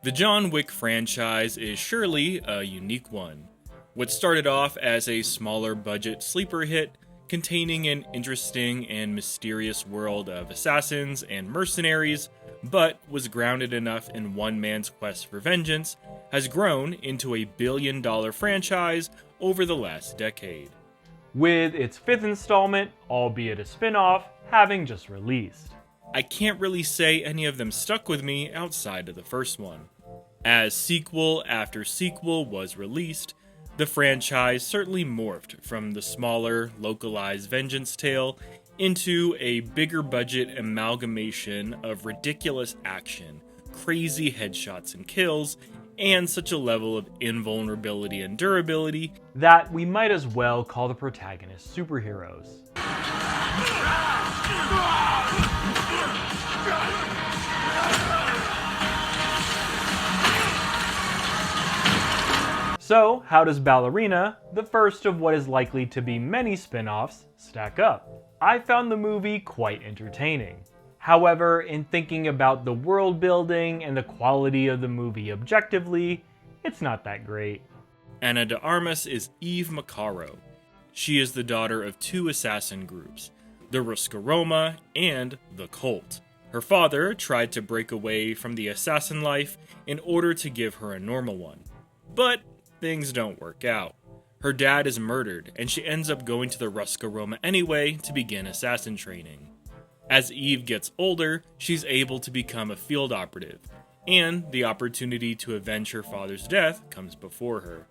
The John Wick franchise is surely a unique one. What started off as a smaller budget sleeper hit, containing an interesting and mysterious world of assassins and mercenaries, but was grounded enough in one man's quest for vengeance, has grown into a billion-dollar franchise over the last decade. With its fifth installment, albeit a spin-off, having just released. I can't really say any of them stuck with me outside of the first one. As sequel after sequel was released, the franchise certainly morphed from the smaller, localized vengeance tale into a bigger budget amalgamation of ridiculous action, crazy headshots and kills, and such a level of invulnerability and durability that we might as well call the protagonists superheroes. So, how does Ballerina, the first of what is likely to be many spin-offs, stack up? I found the movie quite entertaining. However, in thinking about the world building and the quality of the movie objectively, it's not that great. Ana de Armas is Eve Macaro. She is the daughter of two assassin groups, the Roscaroma and the Cult. Her father tried to break away from the assassin life in order to give her a normal one. But things don't work out. Her dad is murdered, and she ends up going to the Roscaroma anyway to begin assassin training. As Eve gets older, she's able to become a field operative, and the opportunity to avenge her father's death comes before her.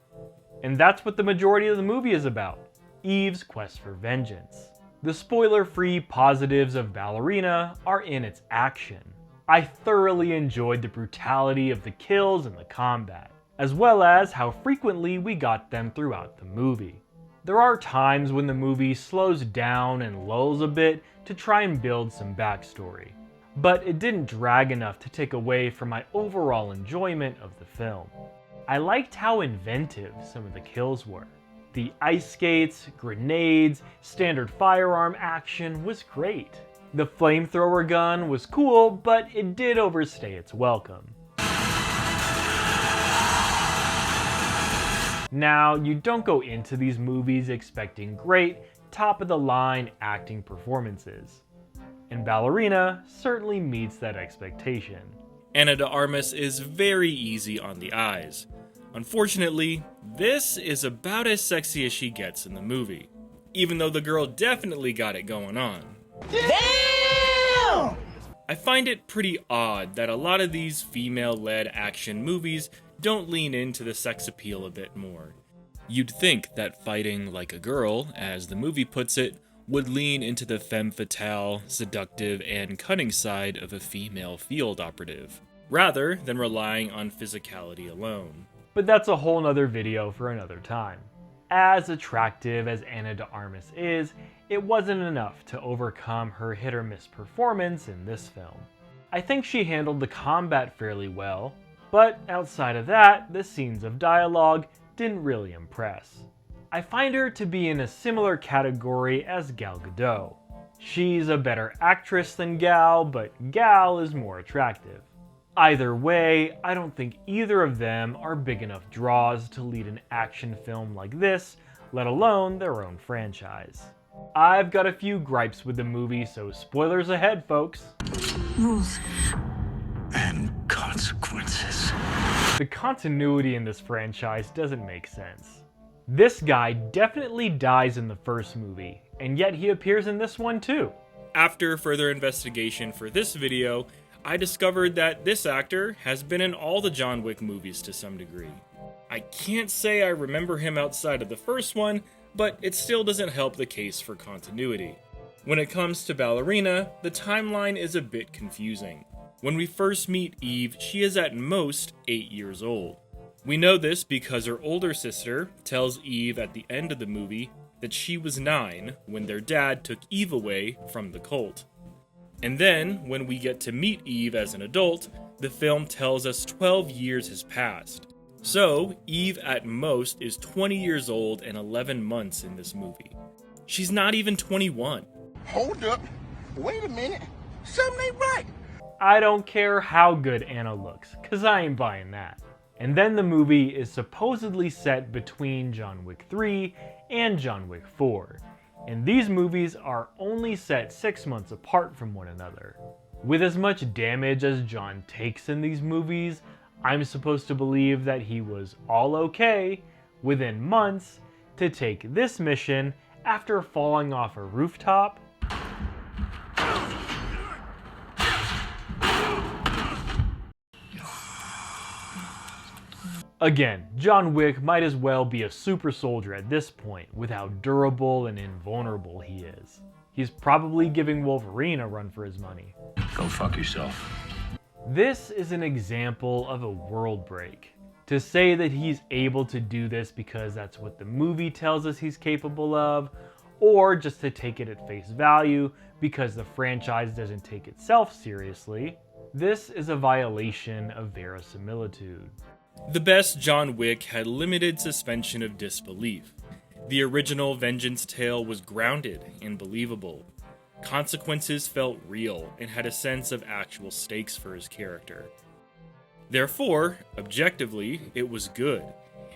And that's what the majority of the movie is about, Eve's quest for vengeance. The spoiler-free positives of Ballerina are in its action. I thoroughly enjoyed the brutality of the kills and the combat, as well as how frequently we got them throughout the movie. There are times when the movie slows down and lulls a bit to try and build some backstory, but it didn't drag enough to take away from my overall enjoyment of the film. I liked how inventive some of the kills were. The ice skates, grenades, standard firearm action was great. The flamethrower gun was cool, but it did overstay its welcome. Now, you don't go into these movies expecting great, top-of-the-line acting performances, and Ballerina certainly meets that expectation. Ana de Armas is very easy on the eyes. Unfortunately, this is about as sexy as she gets in the movie, even though the girl definitely got it going on. Damn! I find it pretty odd that a lot of these female-led action movies don't lean into the sex appeal a bit more. You'd think that fighting like a girl, as the movie puts it, would lean into the femme fatale, seductive, and cunning side of a female field operative, rather than relying on physicality alone. But that's a whole nother video for another time. As attractive as Ana de Armas is, it wasn't enough to overcome her hit-or-miss performance in this film. I think she handled the combat fairly well, but outside of that, the scenes of dialogue didn't really impress. I find her to be in a similar category as Gal Gadot. She's a better actress than Gal, but Gal is more attractive. Either way, I don't think either of them are big enough draws to lead an action film like this, let alone their own franchise. I've got a few gripes with the movie, so spoilers ahead, folks. Rules. And consequences. The continuity in this franchise doesn't make sense. This guy definitely dies in the first movie, and yet he appears in this one too. After further investigation for this video, I discovered that this actor has been in all the John Wick movies to some degree. I can't say I remember him outside of the first one, but it still doesn't help the case for continuity. When it comes to Ballerina, the timeline is a bit confusing. When we first meet Eve, she is at most 8 years old. We know this because her older sister tells Eve at the end of the movie that she was 9 when their dad took Eve away from the cult. And then, when we get to meet Eve as an adult, the film tells us 12 years has passed. So, Eve at most is 20 years old and 11 months in this movie. She's not even 21. Hold up. Wait a minute. Something ain't right. I don't care how good Anna looks, cause I ain't buying that. And then the movie is supposedly set between John Wick 3 and John Wick 4. And these movies are only set 6 months apart from one another. With as much damage as John takes in these movies, I'm supposed to believe that he was all okay within months to take this mission after falling off a rooftop. Again, John Wick might as well be a super soldier at this point with how durable and invulnerable he is. He's probably giving Wolverine a run for his money. Go fuck yourself. This is an example of a world break. To say that he's able to do this because that's what the movie tells us he's capable of, or just to take it at face value because the franchise doesn't take itself seriously, this is a violation of verisimilitude. The best John Wick had limited suspension of disbelief. The original Vengeance tale was grounded and believable. Consequences felt real and had a sense of actual stakes for his character. Therefore, objectively, it was good.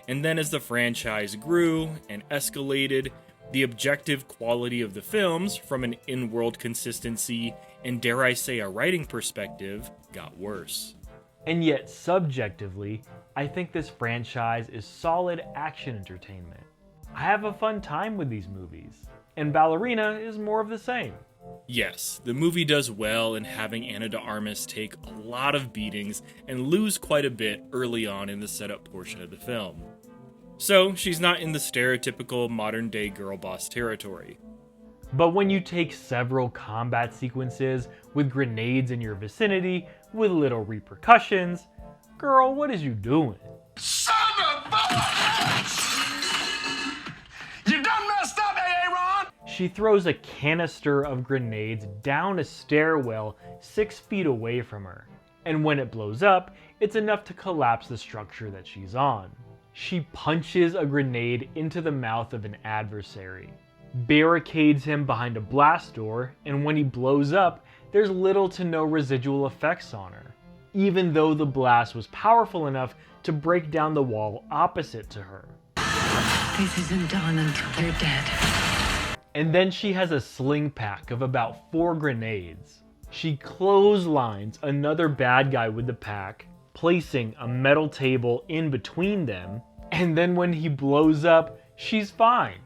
And then as the franchise grew and escalated, the objective quality of the films, from an in-world consistency and dare I say a writing perspective, got worse. And yet, subjectively, I think this franchise is solid action entertainment. I have a fun time with these movies, and Ballerina is more of the same. Yes, the movie does well in having Ana de Armas take a lot of beatings and lose quite a bit early on in the setup portion of the film. So, she's not in the stereotypical modern-day girl boss territory. But when you take several combat sequences with grenades in your vicinity with little repercussions, girl, what is you doing? Son of a... You done messed up, Aaron! She throws a canister of grenades down a stairwell 6 feet away from her. And when it blows up, it's enough to collapse the structure that she's on. She punches a grenade into the mouth of an adversary, barricades him behind a blast door, and when he blows up, there's little to no residual effects on her, even though the blast was powerful enough to break down the wall opposite to her. This isn't done until they're dead. And then she has a sling pack of about 4 grenades. She clotheslines another bad guy with the pack, placing a metal table in between them, and then when he blows up, she's fine.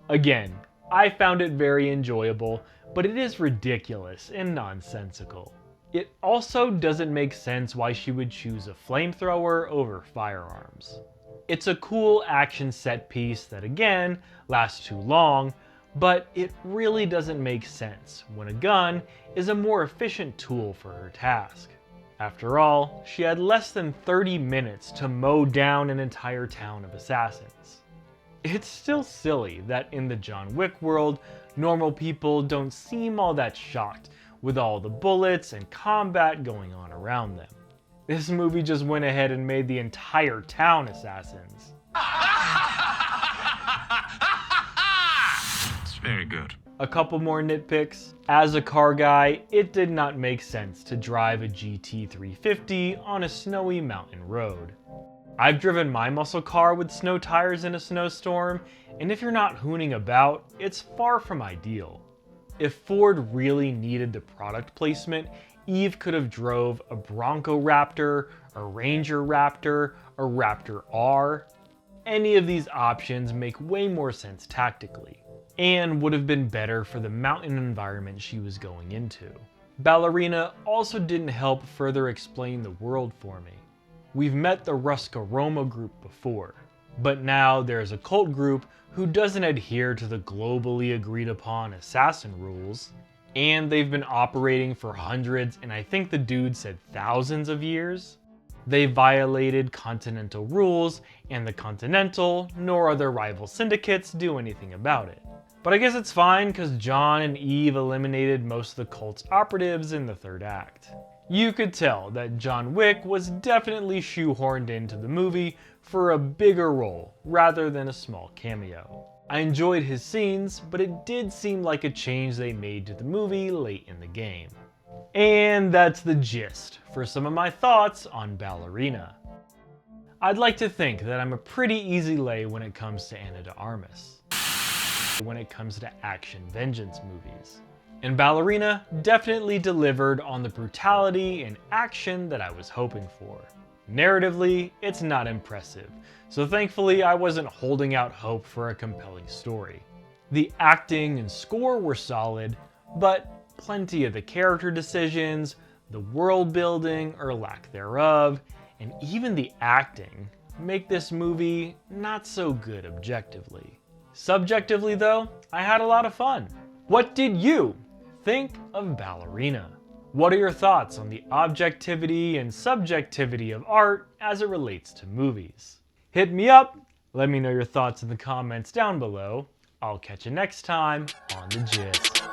Again, I found it very enjoyable, but it is ridiculous and nonsensical. It also doesn't make sense why she would choose a flamethrower over firearms. It's a cool action set piece that again lasts too long, but it really doesn't make sense when a gun is a more efficient tool for her task. After all, she had less than 30 minutes to mow down an entire town of assassins. It's still silly that in the John Wick world, normal people don't seem all that shocked with all the bullets and combat going on around them. This movie just went ahead and made the entire town assassins. It's very good. A couple more nitpicks. As a car guy, it did not make sense to drive a GT350 on a snowy mountain road. I've driven my muscle car with snow tires in a snowstorm, and if you're not hooning about, it's far from ideal. If Ford really needed the product placement, Eve could have drove a Bronco Raptor, a Ranger Raptor, a Raptor R. Any of these options make way more sense tactically, and would have been better for the mountain environment she was going into. Ballerina also didn't help further explain the world for me. We've met the Ruscaroma group before, but now there's a cult group who doesn't adhere to the globally agreed upon assassin rules, and they've been operating for hundreds and I think the dude said thousands of years. They violated Continental rules, and the Continental nor other rival syndicates do anything about it. But I guess it's fine because John and Eve eliminated most of the cult's operatives in the third act. You could tell that John Wick was definitely shoehorned into the movie for a bigger role rather than a small cameo. I enjoyed his scenes, but it did seem like a change they made to the movie late in the game. And that's the gist for some of my thoughts on Ballerina. I'd like to think that I'm a pretty easy lay when it comes to Ana de Armas, when it comes to action vengeance movies. And Ballerina definitely delivered on the brutality and action that I was hoping for. Narratively, it's not impressive, so thankfully I wasn't holding out hope for a compelling story. The acting and score were solid, but plenty of the character decisions, the world building or lack thereof, and even the acting make this movie not so good objectively. Subjectively though, I had a lot of fun. What did you think of Ballerina? What are your thoughts on the objectivity and subjectivity of art as it relates to movies? Hit me up, let me know your thoughts in the comments down below. I'll catch you next time on The Gist.